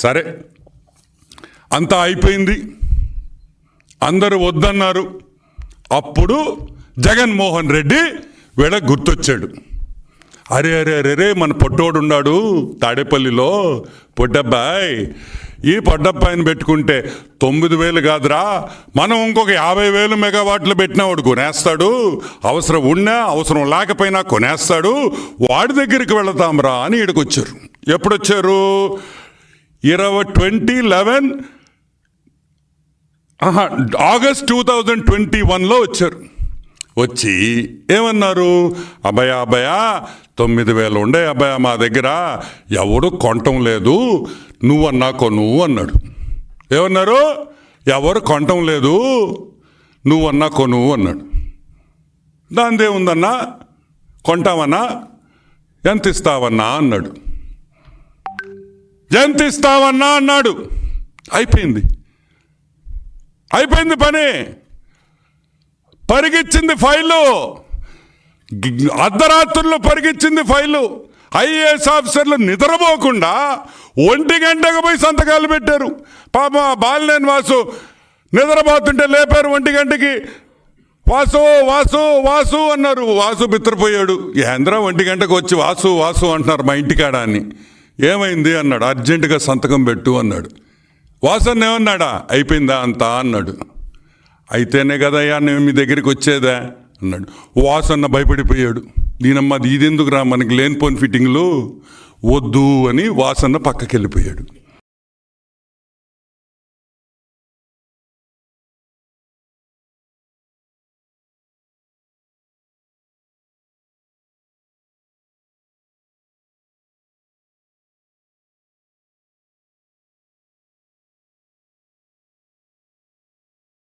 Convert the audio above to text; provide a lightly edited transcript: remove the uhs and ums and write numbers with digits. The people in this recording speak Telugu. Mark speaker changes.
Speaker 1: సరే, అంతా అయిపోయింది, అందరూ వద్దన్నారు. అప్పుడు జగన్మోహన్ రెడ్డి వీళ్ళకి గుర్తొచ్చాడు. అరే అరే అరే రే, మన పొట్టోడు ఉన్నాడు తాడేపల్లిలో, పొట్టబ్బాయి. ఈ పొట్టబ్బాయిని పెట్టుకుంటే 9,000 కాదురా, మనం ఇంకొక 50,000 మెగావాట్లు పెట్టినా వాడు కొనేస్తాడు, అవసరం ఉన్నా అవసరం లేకపోయినా కొనేస్తాడు, వాడి దగ్గరికి వెళతాంరా అని ఈడికి వచ్చారు. ఎప్పుడొచ్చారు? 2011 ఆగస్ట్ 2021లో వచ్చారు. వచ్చి ఏమన్నారు? అభయా 9,000 ఉండే అభయ మా దగ్గర, ఎవడు కొనటం లేదు, నువ్వన్నా కొను అన్నాడు. ఏమన్నారు? ఎవరు కొనటం లేదు, నువ్వన్నా కొను అన్నాడు. దానిదేముందన్నా, కొంటావన్నా, ఎంత ఇస్తావన్నా అన్నాడు. ఎంత ఇస్తావన్నా అన్నాడు. అయిపోయింది పని. పరిగిచ్చింది ఫైలు, అర్ధరాత్రుల్లో పరిగిచ్చింది ఫైలు. ఐఏఎస్ ఆఫీసర్లు నిద్రపోకుండా 1 గంటకు పోయి సంతకాలు పెట్టారు. పాప బాలినేని వాసు నిద్రపోతుంటే లేపారు 1 గంటకి. వాసు వాసు వాసు అన్నారు. వాసు బిత్రపోయాడు. ఏంద్రా 1 గంటకు వచ్చి వాసు వాసు అంటున్నారు మా ఇంటికాడ అని. ఏమైంది అన్నాడు. అర్జెంటుగా సంతకం పెట్టు అన్నాడు. వాసన్న ఏమన్నాడా? అయిపోయిందా అంతా అన్నాడు. అయితేనే కదయ్యా నేను మీ దగ్గరికి వచ్చేదా అన్నాడు. వాసన్న భయపడిపోయాడు. దీనమ్మా ఇదెందుకురా మనకి లేనిపోని ఫిట్టింగ్లు వద్దు అని వాసన్న పక్కకి వెళ్ళిపోయాడు.